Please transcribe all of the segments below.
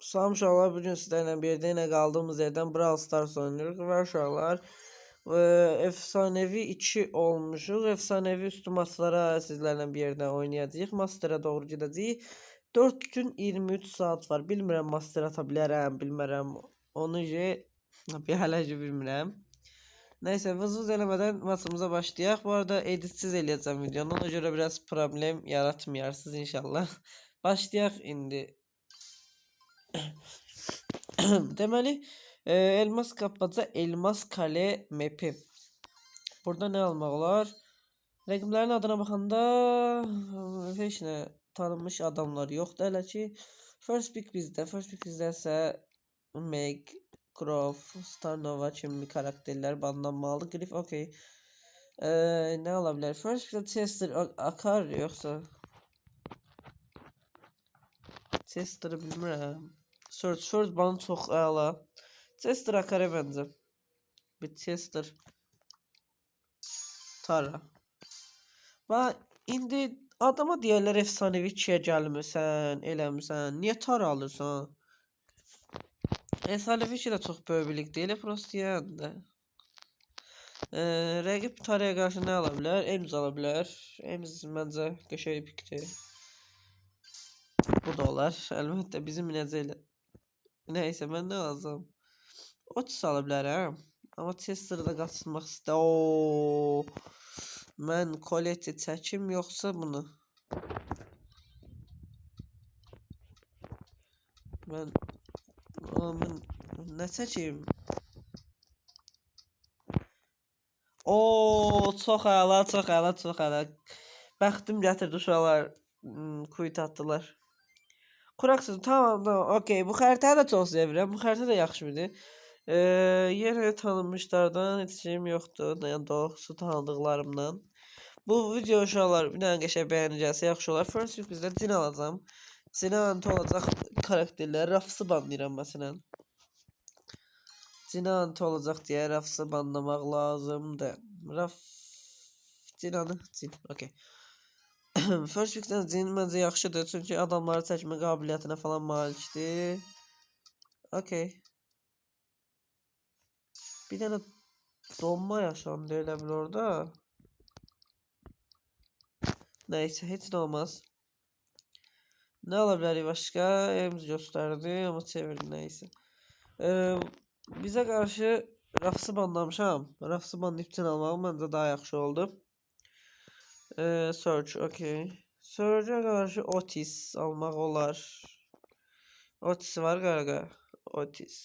Salam uşaqlar, bugün sizlərlə birlikdə yenə qaldığımız yerdən Brawl Stars oynuyoruz və uşaqlar efsanevi 2 olmuşuq. Efsanevi üstü maçlara sizlərlə bir yerdə oynayacağıq. Masterə doğru gedəcəyik. 4 gün 23 saat var. Bilmirəm master ata bilərəm, bilmirəm. Onu bir hələ bilmirəm. Neyse vız eləmədən maçımıza başlayaq. Bu arada editsiz eləyəcəm videonu. Ona görə biraz problem yaratmayarsınız inşallah. Başlayaq indi. Deməli, elmas qapaca elmas kale map'i. Burada nə almaq olar? Rəqiblərin adına baxanda heç nə tanınmış adamlar yoxdur hələ ki. First pick bizdə. First pick bizdəsə Meg, Croft, Starnova kimi karakterlər banlanmalı. Griff okey. Nə ola bilər? First pickdə Chester akar yoxsa Chester'ı bilmirəm. Search bana çox əla. Chester akare bence. Bir Chester. Tara. Və indi adama deyirlər efsanevi 2-yə gəlmirsən, eləmirsən. Niyə Tara alırsan? Efsanevi 2 də çox böyük bilik deyil, prosto yəni. Rəqib Taraya qarşı nə ala bilər? Ems ala bilər. Ems məncə qəşəng pikdir. Bu da olar. Əlbəttə bizim minəcəklə. Neyse ben ne alacağım? Otis ala bilərəm. Amma Chester'da qaçırmaq istəyirəm. Mən Colette'i çəkim yoxsa bunu? Mən nə çəkim? Çox əla, çox əla, çox əla. Bəxtim gətirdi uşaqlar. Quit atdılar. Kuraksız tamam okey. Bu xəritəni də çox sevirəm. Bu xəritə də yaxşıdır. Yenə tanınmışlardan heç şeyim yoxdur. Yəni doğrusu tanıdıqlarımdan. Bu video uşaqlar bir dənə qəşəng bəyənəcəksə yaxşı olar. First week bizdə Cin alacağım. Cinə antı olacaq karakterlər. Rafsı banlayıram məsələn. Cinə antı olacaq deyə Rafsı banlamaq lazımdır. Raf Cinanı Cin. Okey. First pick'dən Cin məncə yaxşıdır. Çünki adamları çəkmə qabiliyyətinə falan malikdir. Okey. Bir dənə donma yaşandı elə bil orada. Neyse heç nə olmaz. Nə ola bilərik başqa? Ems göstərdi amma çevirdi neyse. Bizə qarşı Rafsı banlamışam. Rafsı banlayıb Cin almağım məncə daha yaxşı oldu. Search okey. Search'e karşı Otis almak olar. Otis var qaraqa. Otis.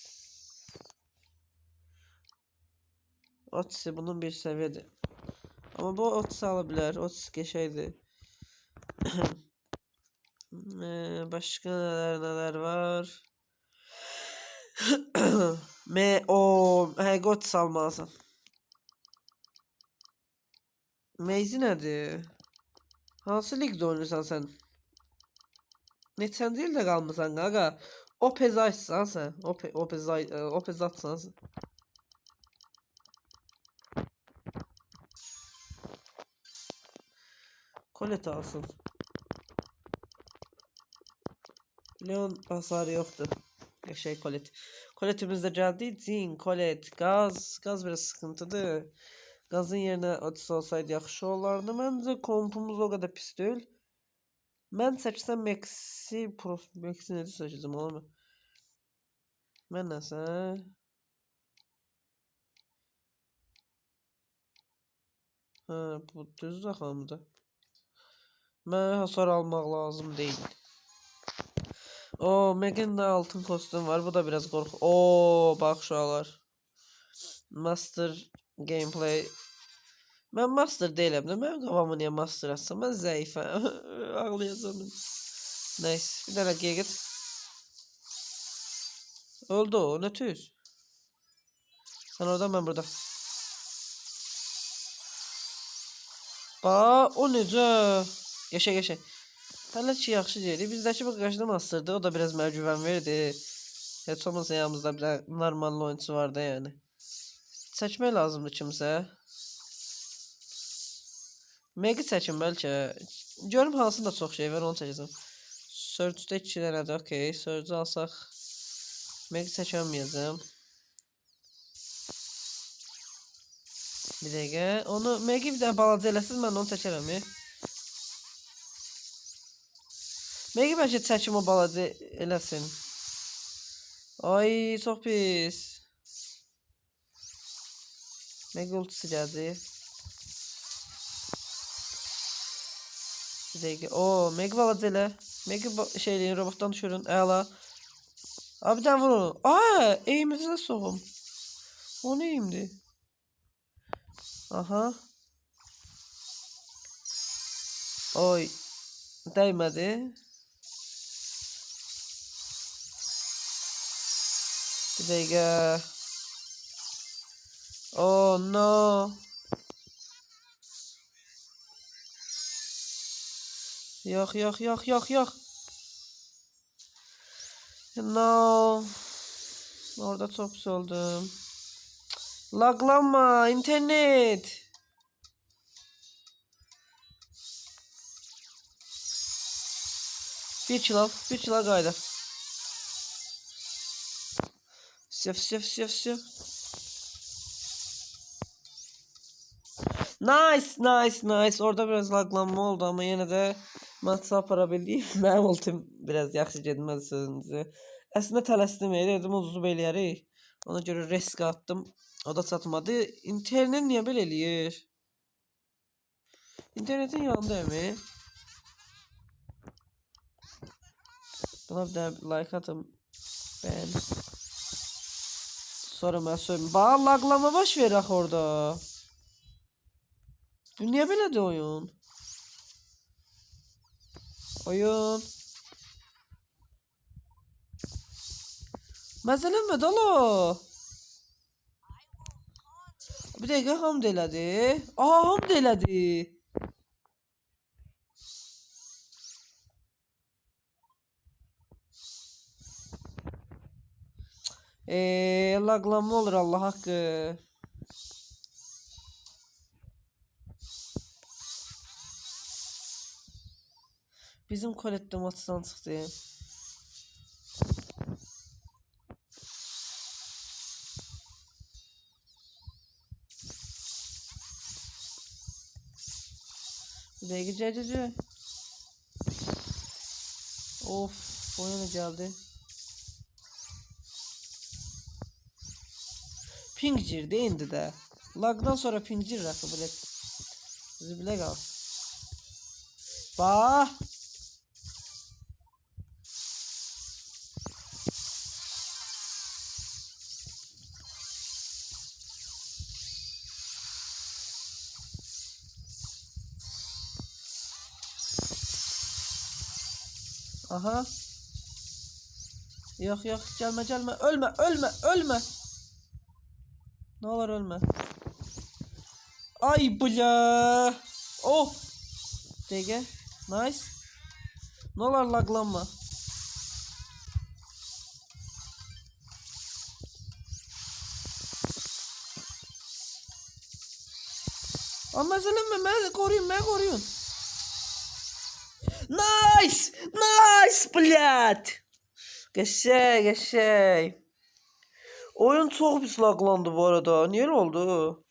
Otis bunun bir seviyedir. Amma bu Otis ala bilər. Otis qəşəngdir. Başqa nələr var? Otis almalısan. Meyzi nədir? Hansı ligdə oynayırsan sən? Neçənci ildə qalmısan qaqa? Opezaysan sən. Opezatsan sən. Colette alsın. Leon hasarı yoxdur. Şey Colette. Colette'imiz də gəldi. Cin, Colette, Gaz. Gaz biraz sıkıntıdır. Gazın yerinə Otis olsaydı yaxşı olardı. Məncə kompumuz o qədər pis deyil. Mən seçsəm Max'i necə seçəcəm onu? Mən nəsə? Bu düz rəqamdır. Mənə hasar almaq lazım deyil. Meg'in də altın kostüm var. Bu da biraz qorxu. Bax uşaqlar. Master gameplay. Mən master deyiləm də. Mən qavamı niyə master atsam? Mən zəifəm. Ağlayacağım. Neyse. Bir dənə geyik. Oldu o. Ne tüz? Sen orada ben burada. O necə? Geçe. Hələ ki yaxşı deyil. Bizdəki bu qarşıda masterdı. O da biraz mənə güvən verdi. Heç olmasa yanımızda bir normal oyunçu var da yani. Çəkmək lazımdır kimsə. Meg'i çəkin bəlkə. Görüm hansında çox şey var onu çəkəcəm. Search'də 2 dənədir. Okey. Search'ı alsaq. Megi seçemeyeceğim. Bir dakika. Onu Megi bir daha balaca eləsin, mən onu çəkərəm. Megi bəlkə çəkim o balaca eləsin. Ay, çox pis. Megi ultisi gəldi. Bir dakika. Oo, Megi balaca elə. Megi şeyliyin robotdan düşürün. Əla. Abi bir dənə vur onu. Aa, eğimizə soğum. O neyimdi? Aha. Oy. Değmedi. Bir dakika. Oh no. Yok yok yok yok yok. No. Orada çok pis oldum. Laglanma internet. Bir çila qayda. Sef. Nice. Orada biraz laglanma oldu ama yine de maçı apara bildim. Mənim ultim biraz yaxşı getməz sözünüzü. Əslində tələsdim, dedim uzub eləyərik. Ona görə risk attım. O da çatmadı. İnternet niyə belə eləyir? İnternetin yanındayım. Buna bir də like atım. Ben. Sonra mən söyleyeyim. Bana laglama baş ver axı orada. Bu niyə belədir oyun? Oyun. Məzələnmə dalo. Bir dəqiqə hamd elədi. Aha, hamd elədi. Laglanma olur Allah haqqı. Bizim kolette maçdan çıxdı. Bir dəqiqə cəcəcə. Of, oyuna geldi. Ping girdi indi də. Lagdan sonra ping girir axı belə. Zibilə qal. Bax. Aha. Yok gelme ölme. Ne olur ölme. Ay bula. Oh. Dege. Nice. Ne olur laglanma. Ama seninle ben koruyun. Nice, блядь. Geçey. Oyun çok pis laglandı bu arada. Niye oldu?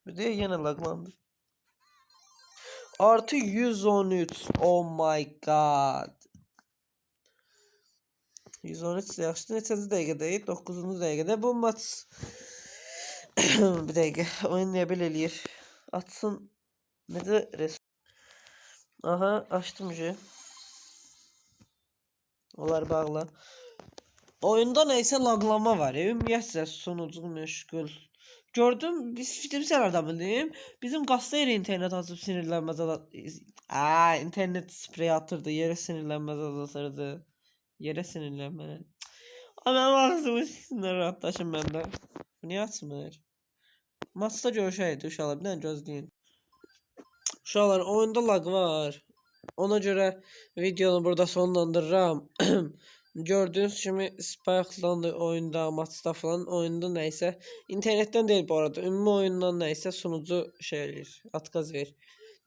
Bir de yine laglandı. Artı 113. Oh my god. 113 yaxşı. Neçənci dəqiqədəyik? 9-cu dəqiqədə bu maç. Bir dəqiqə. Oyun niyə belə eləyir? Açsın. Necə res? Aha, açdım ki. Onlar bağlı. Oyunda neyse laglama var. Ümumiyyətlə sunucu məşğul. Gördüm, biz film sənərdə bildim. Bizim qasda yerə internet açıb sinirlənməz internet sprey atırdı. Yerə sinirlənməz azaltırdı. Yerə sinirlənmə. Ama ağzımı sinirlə rahatlaşım məndə. Bu niyə açmır? Maçda görüşəydi uşaqlar. Bir dənə gözləyin. Uşaqlar, oyunda lag var. Ona görə videonu burada sonlandırıram. Gördüğünüz kimi Sparklandı oyunda, maçda falan oyunda neyse. İnternetten değil bu arada. Ümumi oyundan neyse sunucu şey eləyir. Atqaz verir.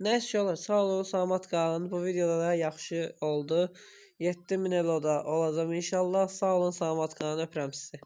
Nəsə ki olur. Sağ olun, salamat qalın. Bu videoda da yaxşı oldu. 7000 eloda olacağım inşallah. Sağ olun, salamat qalın. Öpürəm sizi.